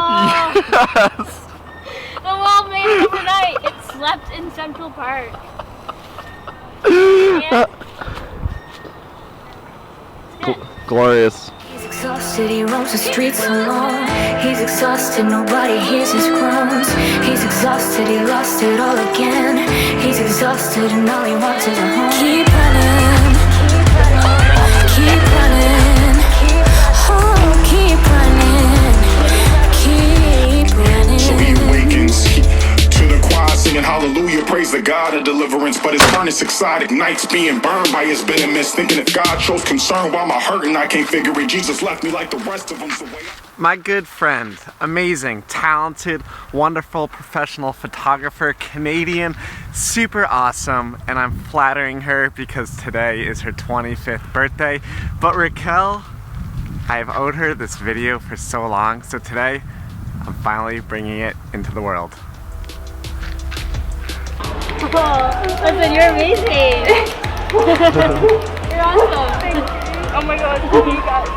Yes! The wall made it overnight. It slept in Central Park. Glorious. He's exhausted, he roams the streets alone. He's exhausted, nobody hears his groans. He's exhausted, he lost it all again. He's exhausted and all he wants is a home. Keep running, keep running, oh, keep running, keep running. So he awakens to the choir singing hallelujah, praise the God of deliverance. But his furnace excited, nights being burned by his bitterness. Thinking if God shows concern while my hurting, I can't figure it. Jesus left me like the rest of them. So My good friend, amazing, talented, wonderful professional photographer, Canadian, super awesome, and I'm flattering her because today is her 25th birthday. But Racquel, I've owed her this video for so long, so today I'm finally bringing it into the world. Oh, listen, you're amazing. You're awesome. Thank you. Oh my god, you guys.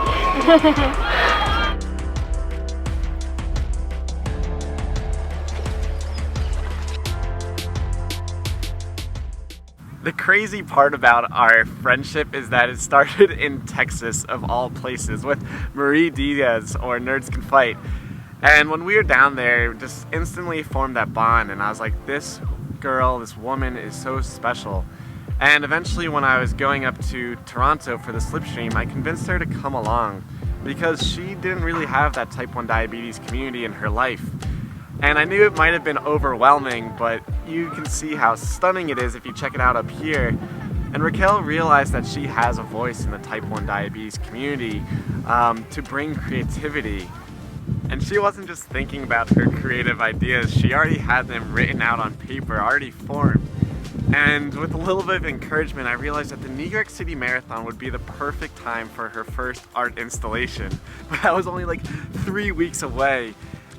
The crazy part about our friendship is that it started in Texas, of all places, with Marie Diaz or Nerds Can Fight. And when we were down there, just instantly formed that bond, and I was like, this girl, this woman is so special. And eventually when I was going up to Toronto for the slipstream, I convinced her to come along because she didn't really have that type 1 diabetes community in her life. And I knew it might have been overwhelming, but you can see how stunning it is if you check it out up here. And Racquel realized that she has a voice in the type 1 diabetes community to bring creativity. And she wasn't just thinking about her creative ideas, she already had them written out on paper, already formed. And with a little bit of encouragement, I realized that the New York City Marathon would be the perfect time for her first art installation. But that was only like 3 weeks away.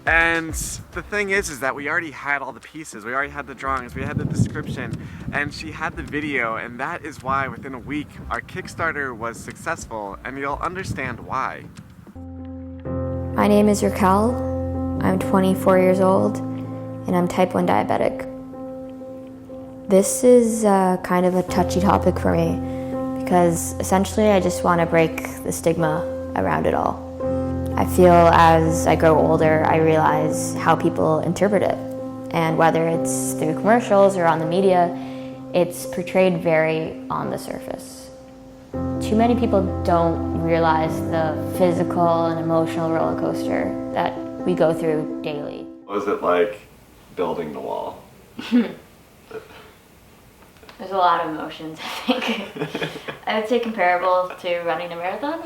And the thing is that we already had all the pieces, we already had the drawings, we had the description, and she had the video, and that is why within a week our Kickstarter was successful, and you'll understand why. My name is Racquel, I'm 24 years old, and I'm type 1 diabetic. This is kind of a touchy topic for me, because essentially I just want to break the stigma around it all. I feel as I grow older, I realize how people interpret it. And whether it's through commercials or on the media, it's portrayed very on the surface. Too many people don't realize the physical and emotional roller coaster that we go through daily. What was it like building the wall? There's a lot of emotions, I think. I would say comparable to running a marathon.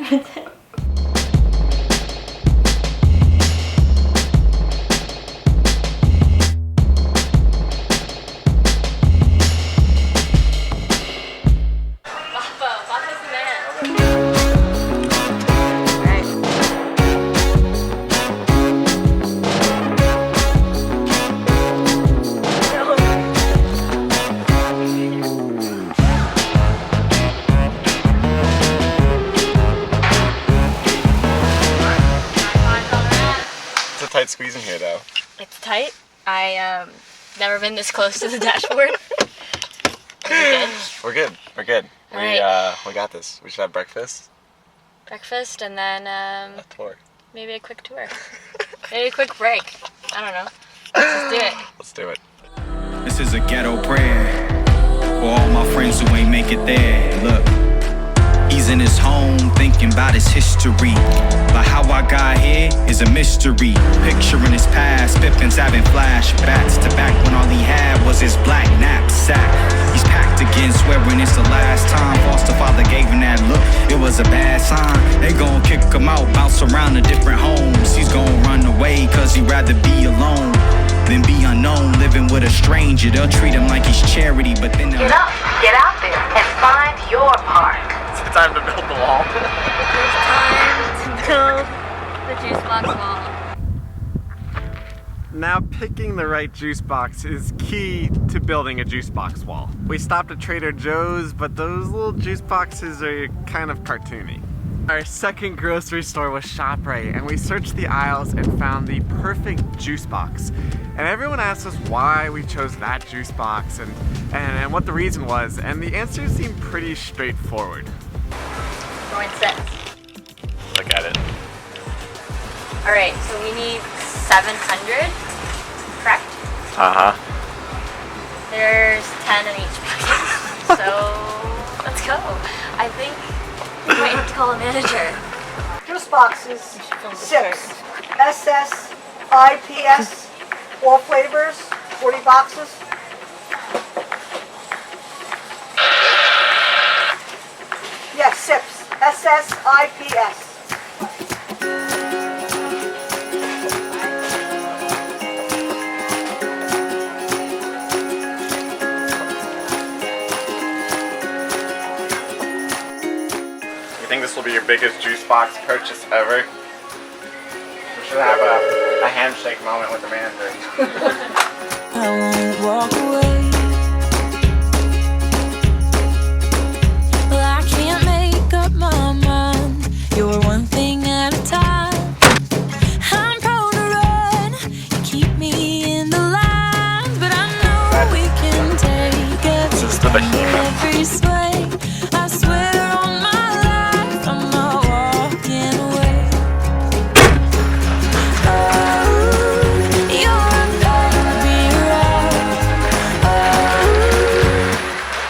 Tight squeeze in here though. It's tight. I never been this close to the dashboard. We're good. We're good. We got this. We should have breakfast. Breakfast and then A tour. maybe a quick tour. Maybe a quick break. I don't know. Let's do it. Let's do it. This is a ghetto prayer for all my friends who ain't make it there. Look, he's in his home thinking about his history, but how I got here is a mystery. Picturing his past, Pippin's having flashbacks to back when all he had was his black knapsack. He's packed again, swearing it's the last time foster father gave him that look. It was a bad sign. They gon' kick him out, bounce around to different homes. He's gon' run away cause he'd rather be alone than be unknown, living with a stranger. They'll treat him like he's charity, but then Get up, get out there, and find your park. It's time to build the wall. It's time to build the juice box wall. Now, picking the right juice box is key to building a juice box wall. We stopped at Trader Joe's, but those little juice boxes are kind of cartoony. Our second grocery store was ShopRite, and we searched the aisles and found the perfect juice box. And everyone asked us why we chose that juice box and what the reason was, and the answer seemed pretty straightforward. We're in sets. Look at it. Alright, so we need 700, correct? Uh-huh. There's 10 in each package, so let's go. I think we might have to call a manager. Juice boxes, 6. SS, IPS, all flavors, 40 boxes. Yes, sips, SS, IPS. You think this will be your biggest juice box purchase ever? We should have a handshake moment with the manager. I won't walk away. Well, I can't make up my mind. You're one thing at a time. I'm prone to run. You keep me in the line, but I know we can take every step, every sway. I swear on my life, I'm not walking away.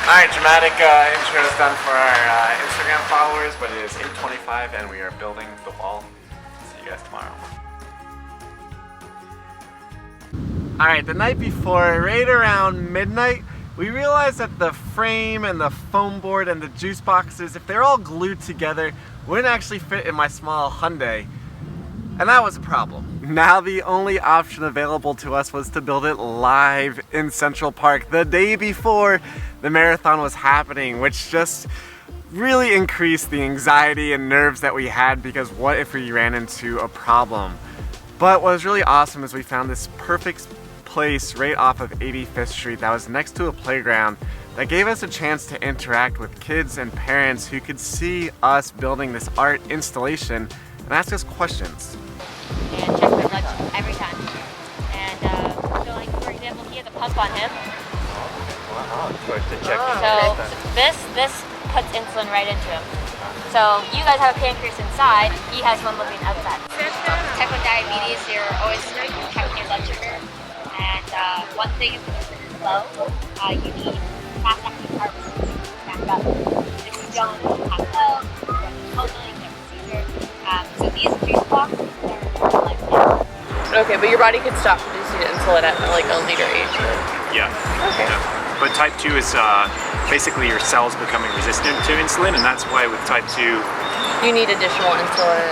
Alright, dramatic intro is done for our Instagram followers, but it is 8:25 and we are building the wall. See you guys tomorrow. Alright, the night before, right around midnight, we realized that the frame and the foam board and the juice boxes, if they're all glued together, wouldn't actually fit in my small Hyundai. And that was a problem. Now the only option available to us was to build it live in Central Park the day before the marathon was happening, which just really increased the anxiety and nerves that we had, because what if we ran into a problem? But what was really awesome is we found this perfect place right off of 85th Street that was next to a playground that gave us a chance to interact with kids and parents who could see us building this art installation and ask us questions. And check their blood every time. And so like, for example, he has a pump on him. So this puts insulin right into him. So you guys have a pancreas inside, he has one living outside. Type 1 diabetes, you're always checking your blood sugar. And one thing is low, you need fast-acting carbs to back up. If you don't have low, you get a seizure. So these juice boxes are like this. Okay, but your body could stop producing insulin at like a later age. Yeah. Okay. Yeah. But type 2 is basically your cells becoming resistant to insulin, and that's why with type 2... You need additional insulin.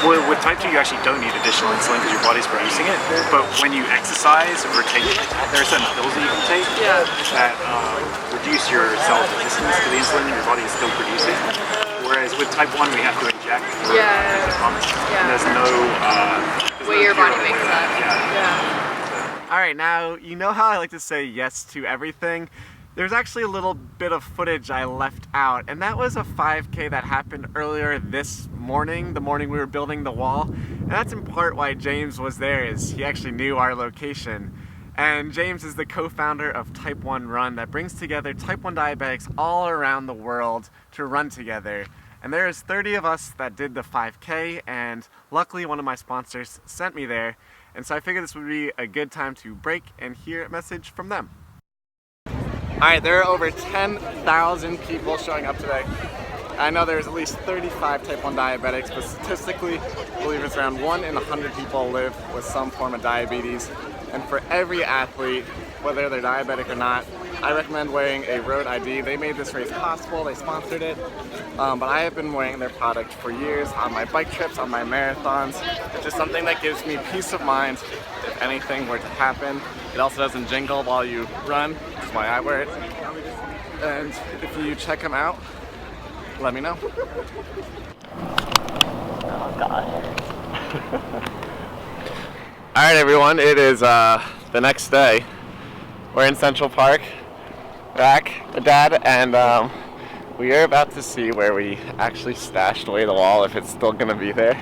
Well, with type 2 you actually don't need additional insulin because your body's producing it. But when you exercise or take... There are certain pills that you can take that reduce your cell's resistance to the insulin your body is still producing. Whereas with type 1 we have to inject as a pump. And there's no... way your body makes that. Yeah. Alright, now you know how I like to say yes to everything? There's actually a little bit of footage I left out, and that was a 5K that happened earlier this morning, the morning we were building the wall. And that's in part why James was there, is he actually knew our location. And James is the co-founder of Type 1 Run that brings together Type 1 diabetics all around the world to run together. And there's 30 of us that did the 5K, and luckily one of my sponsors sent me there. And so I figured this would be a good time to break and hear a message from them. Alright, there are over 10,000 people showing up today. I know there's at least 35 type 1 diabetics, but statistically, I believe it's around 1 in 100 people live with some form of diabetes. And for every athlete, whether they're diabetic or not, I recommend wearing a road ID. They made this race possible, they sponsored it, but I have been wearing their product for years on my bike trips, on my marathons. It's just something that gives me peace of mind if anything were to happen. It also doesn't jingle while you run, which is why I wear it. And if you check them out, let me know. Oh God. Alright everyone, it is the next day. We're in Central Park, Rack, my dad, and We are about to see where we actually stashed away the wall, if it's still gonna be there.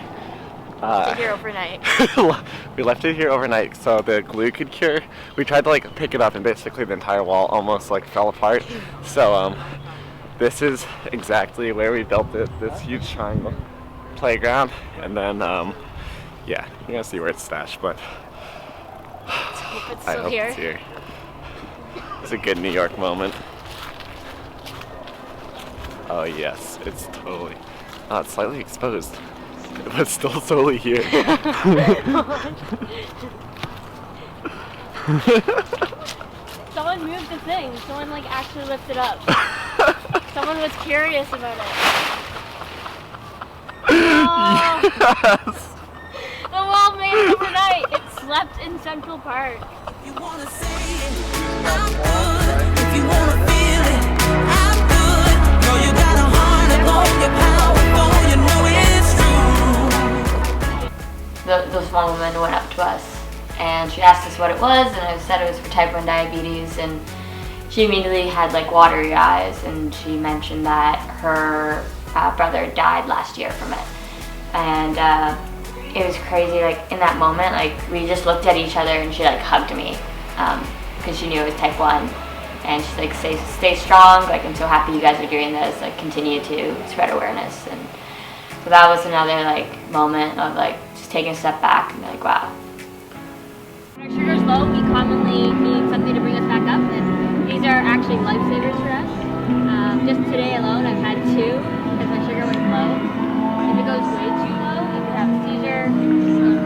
Here overnight. We left it here overnight so the glue could cure. We tried to like pick it up and basically the entire wall almost like fell apart. So this is exactly where we built it, this huge triangle playground. And then yeah, you're gonna see where it's stashed, but It's I still hope here. it's here. It's a good New York moment. Oh yes, it's totally, it's slightly exposed, but still totally here. Someone moved the thing. Someone like actually lifted up. Someone was curious about it. Oh. Yes! The wall made it overnight. It slept in Central Park. You wanna say it, I'm good. If you wanna feel it, I'm good. Know you got a heart alone, you're powerful, you know it's true. The small woman went up to us and she asked us what it was, and I said it was for type 1 diabetes, and she immediately had like watery eyes, and she mentioned that her brother died last year from it. And it was crazy, like in that moment, like we just looked at each other and she like hugged me because she knew it was type 1, and she's like, stay strong, like I'm so happy you guys are doing this, like continue to spread awareness. And so that was another like moment of like just taking a step back and be like, wow. When our sugar's low, we commonly need something to bring us back up, and these are actually lifesavers for us. Just today alone, I've had 2 because my sugar went low. If it goes way too low, you could have a seizure,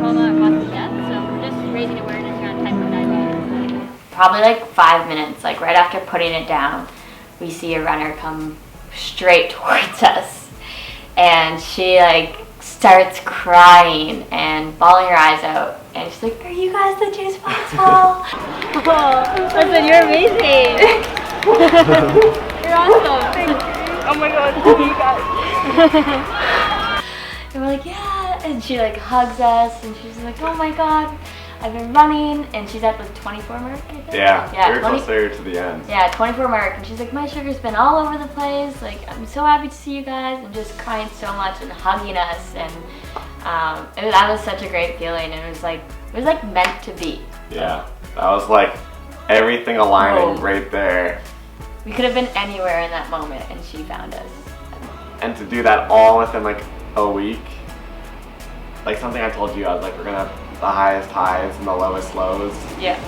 coma, or possibly death. So we're just raising awareness around type 1 diabetes. Probably like 5 minutes, like right after putting it down, we see a runner come straight towards us, and she like starts crying and bawling her eyes out, and she's like, "Are you guys the juice box wall?" Listen, you're amazing. You're awesome. Thank you. Oh my god, you guys. And we're like, "Yeah," and she like hugs us, and she's like, "Oh my god, I've been running," and she's at the 24 mark, I think. Yeah, we're 20 closer to the end. Yeah, 24 mark, and she's like, "My sugar's been all over the place, like I'm so happy to see you guys," and just crying so much and hugging us, and that was such a great feeling, and it was like meant to be. Yeah, that was like everything aligning right there. We could have been anywhere in that moment, and she found us. And to do that all within like a week, like something I told you, I was like, we're gonna have the highest highs and the lowest lows. Yeah.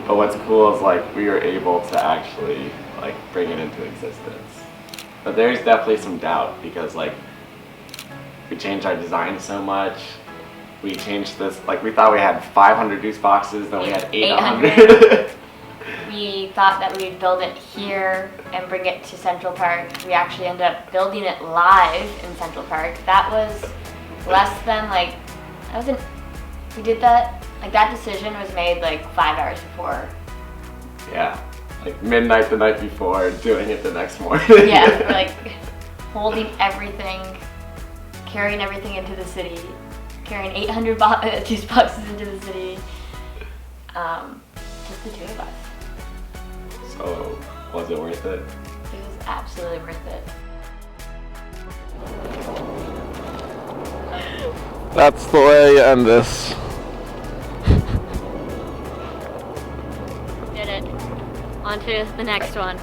But what's cool is like we were able to actually like bring it into existence. But there's definitely some doubt because like we changed our design so much. We changed this, like we thought we had 500 juice boxes, then we had 800. We thought that we'd build it here and bring it to Central Park. We actually ended up building it live in Central Park. That was less than like, we did that, like that decision was made like 5 hours before. Yeah, like midnight the night before, doing it the next morning. Yeah, like holding everything, carrying everything into the city, carrying 800 juice boxes into the city. Just the 2 of us. So, was it worth it? It was absolutely worth it. That's the way you end this. Did it. On to the next one.